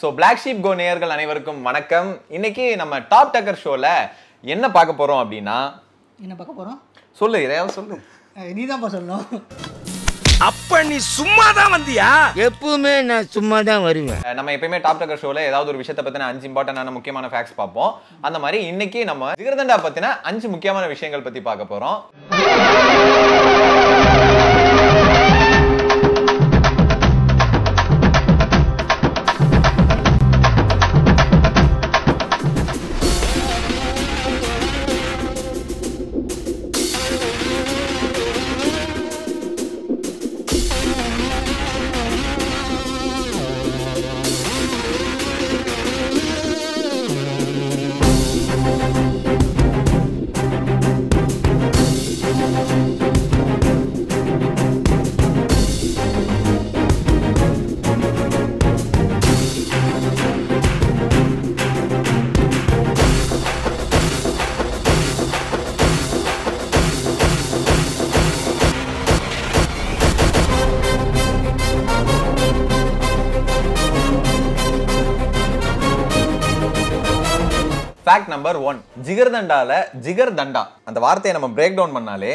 So Blacksheep Go நேயர்கள் அனைவருக்கும் வணக்கம். இன்னைக்கு நம்ம டாப் டக்கர் ஷோல என்ன பார்க்க போறோம் அப்படின்னா என்ன பார்க்க போறோம்? சொல்லு, இதையாவது சொல்லு. நீ தான் சொல்லணும். அப்ப நீ சும்மா தான் வந்தியா? எப்பவுமே நான் சும்மா தான் வருவேன். நம்ம எப்பயுமே டாப் டக்கர் ஷோல ஏதாவது ஒரு விஷயத்தை பத்தின 5 இம்பார்ட்டன்டான முக்கியமான ஃபேக்ட்ஸ் பார்ப்போம். அந்த மாதிரி இன்னைக்கு நம்ம ஜிகர்தண்டா பத்தின 5 முக்கியமான விஷயங்கள் பத்தி பார்க்க போறோம். ஃபேக்ட் நம்பர் 1, ஜிகர்தண்டால ஜிகர்தண்டா அந்த வார்த்தையை நம்ம பிரேக் டவுன் பண்ணாலே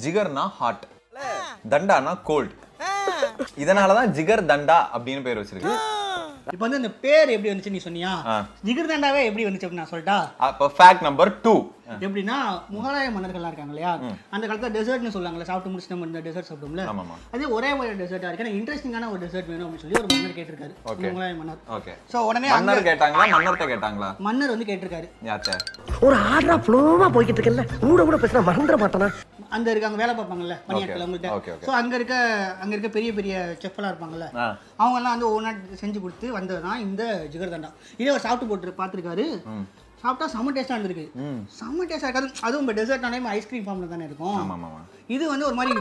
ஜிகர்னா ஹாட், தண்டானா கோல்ட். இதனாலதான் ஜிகர்தண்டா அப்படின்னு பேர் வச்சிருக்கு. இப்போ வந்து அந்த பேர் எப்படி வந்துச்சு நீ சொன்னியா? ஜிகர்தண்டாவே எப்படி வந்துச்சு அப்படின்னு நான் சொல்லிட்டா? அப்போ ஃபேக்ட் நம்பர் 2, எப்படின்னா முகலாய மன்னர்கள்லாம் இருக்காங்க இல்லையா, அந்த காலத்துல டெசர்ட்னு சொல்லுவாங்கல்ல, சாப்பிட்டு முடிச்சு நம்ம இந்த டெசர்ட் சாப்பிடும்ல, அதே ஒரே ஒரு டெசர்ட்டா இருக்கு, எனக்கு இன்ட்ரெஸ்டிங்கான ஒரு டெசர்ட் வேணும் அப்படின்னு சொல்லி ஒரு மன்னர் கேட்டிருக்காரு. முகலாய மன்னர். ஓகே. சோ உடனே மன்னர் கேட்டாங்களா மன்னர்ட்ட கேட்டாங்களா? மன்னர் வந்து கேட்டிருக்காரு. யாச்சே ஒரு ஆர்டரா ஃப்ளோவா போய்கிட்டு இருக்கல, கூட கூட பேசினா மறந்துட மாட்டானா? அந்த இருக்காங்க வேலை பார்ப்பாங்கல்ல பணியாட்கள் அவங்கள்ட்ட. ஸோ அங்க இருக்க பெரிய பெரிய செஃப்லாம் இருப்பாங்கல்ல, அவங்க எல்லாம் வந்து ஒவ்வொன்றா செஞ்சு கொடுத்து வந்ததுதான் இந்த ஜிகர்தண்டா. இதே அவர் சாப்பிட்டு போட்டு பார்த்துருக்காரு. சாப்பிட்டா செம்ம டேஸ்டா இருந்திருக்கு. செம்ம டேஸ்டா இருக்காது. அதுவும் இப்போ டெசர்ட் ஆனாலும் ஐஸ்கிரீம் ஃபார்ம்ல தானே இருக்கும். இது வந்து ஒரு மாதிரி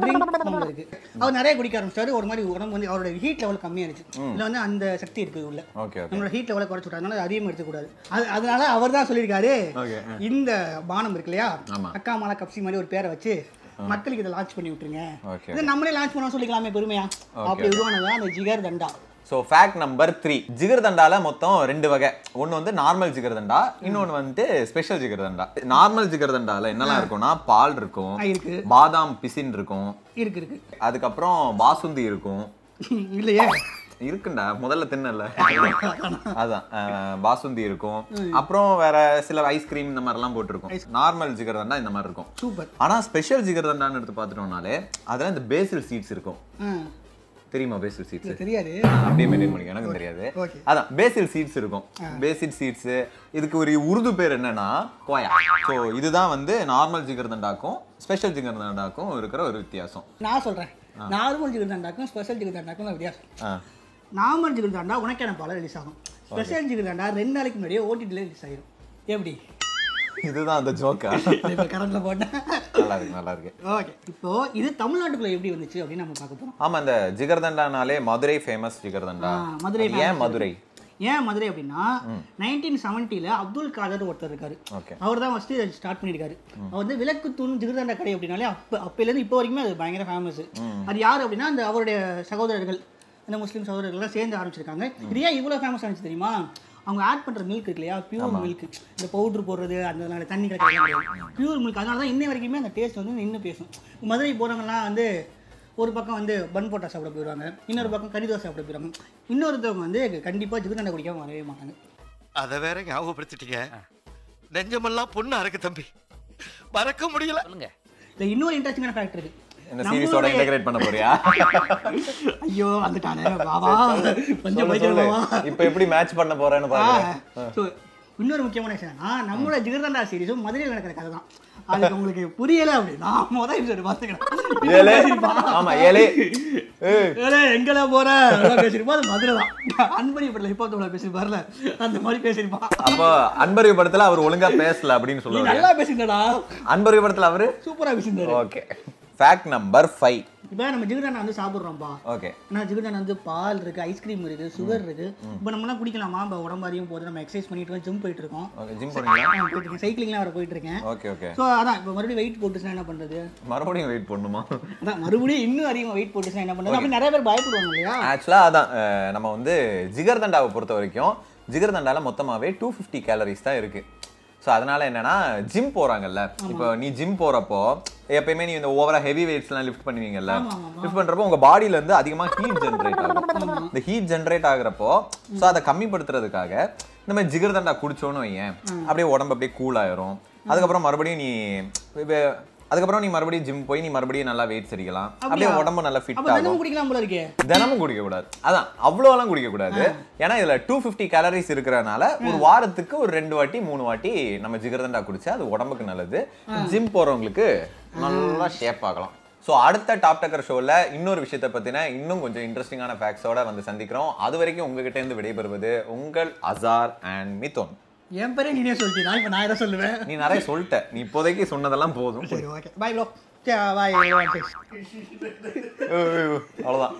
ட்ரிங்க் ஃபார்ம்ல இருக்கு. அவர் நிறைய குடிக்க ஆரம்பிச்சாரு. ஒரு மாதிரி உடம்பு வந்து அவரோட ஹீட் லெவல் கம்மியாயிருச்சு. இதுல வந்து அந்த சக்தி இருக்கு உள்ள. நம்மளோட ஹீட் லெவலை குறைச்சு விட்டாங்க, அதிகமாக எடுத்துக்கூடாது. அதனால அவர் தான் சொல்லியிருக்காரு, இந்த பானம் இருக்கு இல்லையா, அக்கா மாலா கப்சி மாதிரி ஒரு பேரை வச்சு மக்களுக்கு இதை லான்ச் பண்ணி விட்டுருங்க. இதை நம்மளே லான்ச் பண்ண சொல்லிக்கலாமே பெருமையா. அப்படி உருவானதான் அந்த ஜிகர்தண்டா. ஸோ ஃபேக்ட் நம்பர் 3, ஜிகர்தண்டால மொத்தம் 2 வகை. ஒன்று வந்து நார்மல் ஜிகர்தண்டா, இன்னொன்று வந்து ஸ்பெஷல் ஜிகர்தண்டா. நார்மல் ஜிகர்தண்டால என்னெல்லாம் இருக்கும்னா பால் இருக்கும், பாதாம் பிசின் இருக்கும், இருக்கு, அதுக்கப்புறம் பாசுந்தி இருக்கும். இல்லையே இருக்குண்டா, முதல்ல தின்னல அதான் பாசுந்தி இருக்கும். அப்புறம் வேற சில ஐஸ்கிரீம் இந்த மாதிரி எல்லாம் போட்டிருக்கும். நார்மல் ஜிகர்தண்டா இந்த மாதிரி இருக்கும். சூப்பர். ஆனா ஸ்பெஷல் ஜிகர்தண்டான்னு எடுத்து பார்த்துட்டோம்னாலே அதுல இந்த பேசில் சீட்ஸ் இருக்கும். தெரியுமா பேசில் சீட்ஸ்? தெரியாது, அப்படியே மெயின்டைன் பண்ணிக்க, எனக்கு தெரியாது. அதான் பேசில் சீட்ஸ் இருக்கும். பேசில் சீட்ஸ் இதுக்கு ஒரு உருது பேர் என்னன்னா கோயா. ஸோ இதுதான் வந்து நார்மல் ஜிகர்தண்டாக்கும் ஸ்பெஷல் ஜிகர்தண்டாக்கும் இருக்கிற ஒரு வித்தியாசம். நான் சொல்றேன், நார்மல் ஜிகர்தண்டாக்கும் ஸ்பெஷல் ஜிகர்தண்டாக்கும் வித்தியாசம். நார்மல் ஜிகர்தண்டா உனக்கான பல ரிலீஸ் ஆகும். ஸ்பெஷல் ஜிகர்தண்டா 2 நாளைக்கு முன்னாடியே ஓடிடில ரிலீஸ் ஆயிடும். எப்படி? இதுதான் அந்த ஜோக்கா. இப்போ கரண்ட்ல போட்டேன். நல்லா இருக்கு. ஓகே, இப்போ இது தமிழ்நாட்டுக்குள்ள எப்படி வந்துச்சு அப்படின்னு நம்ம பார்க்க போறோம். ஆமா, இந்த ஜிகர்தண்டானாலே மதுரை ஃபேமஸ் ஜிகர்தண்டா. மதுரை ஏன் மதுரை? ஏன் மதுரை அப்படின்னா 1970ல அப்துல் காதர் ஒருத்தர் இருக்காரு. அவர் தான் ஃபர்ஸ்ட் ஸ்டார்ட் பண்ணிருக்காரு. அவர் வந்து விளக்கு தூண் ஜிகர்தண்டா கடை அப்படின்னாலே அப்பையிலேருந்து இப்போ வரைக்குமே அது பயங்கர ஃபேமஸ். அது யார் அப்படின்னா அந்த அவருடைய சகோதரர்கள், அந்த முஸ்லீம் சகோதரர்கள்லாம் சேர்ந்து ஆரம்பிச்சிருக்காங்க. இது ஏன் இவ்வளோ ஃபேமஸ் ஆனிச்சு தெரியுமா? அவங்க ஆட் பண்ணுற மில்க் இருக்கு இல்லையா, பியூர் மில்க், இந்த பவுட்ரு போடுறது, அந்த தண்ணி கிடையாது, பியூர் மில்க். அதனால தான் இன்ன வரைக்குமே அந்த டேஸ்ட் வந்து இன்னும் பேசும். மதுரை போகிறவங்கலாம் வந்து ஒரு பக்கம் வந்து பன் போட்டா சாப்பிட போயிடுவாங்க, இன்னொரு பக்கம் கறி தோசை சாப்பிட போயிடுவாங்க, இன்னொருத்தவங்க வந்து கண்டிப்பாக ஜிகர்தண்டா குடிக்காம வரவே மாட்டாங்க. அதை வேற ஞாபகப்படுத்திட்டீங்க. நெஞ்சமெல்லாம் பொண்ணு அறக்கு தம்பி, மறக்க முடியல. இல்லை, இன்னொரு இன்ட்ரெஸ்டிங்கான ஃபேக்ட் இருக்கு. என்ன சீரிஸோட இன்டகிரேட் பண்ண போறியா? ஐயோ வந்துட்டானே, வாவா கொஞ்சம் போய்க்கலாமா? இப்போ எப்படி மேட்ச் பண்ண போறேன்னு பாருங்க. சோ இன்னொரு முக்கியமான விஷயம்னா நம்மளோட ஜிகர்தண்டா சீரிஸும் மதுரையில் நடக்கிற கதை தான். அதுக்கு உங்களுக்கு புரியல அப்படின்னா முதல் எபிசோட் பாத்துக்கலாம். ஆமா, ஏலே ஏலே எங்கல போற பேசிருப்பா, அது மதுரை தான். அன்பரிய படத்துல ஹிப்ஹாப் பேசிருப்பார்ல, அந்த மாதிரி பேசிருப்பான். அப்போ அன்பரிய படத்துல அவர் ஒழுங்கா பேசல அப்படின்னு சொல்லுவாங்க. நல்லா பேசிருந்தடா. அன்பரிய படத்துல அவரு சூப்பரா பேசிருந்தாரு. ஓகே. ஃபேக்ட் நம்பர் 5, இப்போ நம்ம ஜிகர்தண்டா வந்து சாப்பிட்றோம்ப்பா. ஓகே. ஆனால் ஜிகர்தண்டா வந்து பால் இருக்கு, ஐஸ்கிரீம் இருக்கு, சுகர் இருக்கு. இப்போ நம்மளாம் குடிக்கலாமா? இப்போ உடம்பு அதிகம் போது நம்ம எக்ஸசைஸ் பண்ணிட்டு இருக்கோம், ஜிம் போயிட்டு இருக்கோம். ஜிம் போறீங்களா? போயிட்டு இருக்கேன், சைக்கிளிங்லாம் வர போயிட்டு இருக்கேன். Okay okay. ஸோ அதான் இப்போ மறுபடியும் வெயிட் போட்டுச்சுன்னா என்ன பண்ணுறது? மறுபடியும் வெயிட் பண்ணணுமா? அதான் மறுபடியும் இன்னும் அதிகமாக வெயிட் போட்டுச்சுன்னா என்ன பண்ணுறது? அப்படி நிறைய பேர் பயப்படுவாங்க இல்லையா? ஆக்சுவலாக அதான் நம்ம வந்து ஜிகர்தண்டாவை பொறுத்த வரைக்கும் ஜிகர்தண்டால மொத்தமாகவே 250 கேலரிஸ் தான் இருக்கு. ஸோ அதனால என்னன்னா ஜிம் போறாங்கல்ல, இப்போ நீ ஜிம் போறப்போ எப்பயுமே நீ இந்த ஓவரா ஹெவி வெயிட்ஸ்லாம் லிஃப்ட் பண்ணுவீங்கல்ல, லிஃப்ட் பண்றப்போ உங்க பாடியில இருந்து அதிகமா ஹீட் ஜென்ரேட் ஆகும். இந்த ஹீட் ஜென்ரேட் ஆகுறப்போ ஸோ அதை கம்மிப்படுத்துறதுக்காக இந்த மாதிரி ஜிகர்தண்டா குடிச்சோன்னு வையேன், அப்படியே உடம்பு அப்படியே கூல் ஆயிரும். அதுக்கப்புறம் நீ மறுபடியும் ஜிம் போய் நீ மறுபடியும் நல்லா வெயிட் சரிக்கலாம், அப்படியே உடம்பு நல்லா ஃபிட் ஆகும். தினமும் குடிக்க கூடாது, அதான் அவ்வளோலாம் குடிக்க கூடாது. ஏன்னா இதுல 250 கேலரிஸ் இருக்கிறதுனால ஒரு வாரத்துக்கு ஒரு 2 வாட்டி 3 வாட்டி நம்ம ஜிகர்தண்டா குடிச்சா அது உடம்புக்கு நல்லது. ஜிம் போறவங்களுக்கு நல்லா ஷேப் ஆகலாம். ஸோ அடுத்த டாப் டக்கர் ஷோவில் இன்னொரு விஷயத்தை பற்றின இன்னும் கொஞ்சம் இன்ட்ரெஸ்டிங்கான ஃபேக்ட்ஸோட வந்து சந்திக்கிறோம். அது வரைக்கும் உங்ககிட்ட இருந்து விடைபெறுவது உங்கள் அசார் அண்ட் மிதுன். என் பேரே நீனே சொல்லிட்டீங்க, இப்போ நான் எதை சொல்லுவேன்? நீ நிறைய சொல்லிட்ட, நீ இப்போதைக்கு சொன்னதெல்லாம் போதும். சரி ஓகே, பாய் ப்ரோ. பாய். அவ்வளோதான்.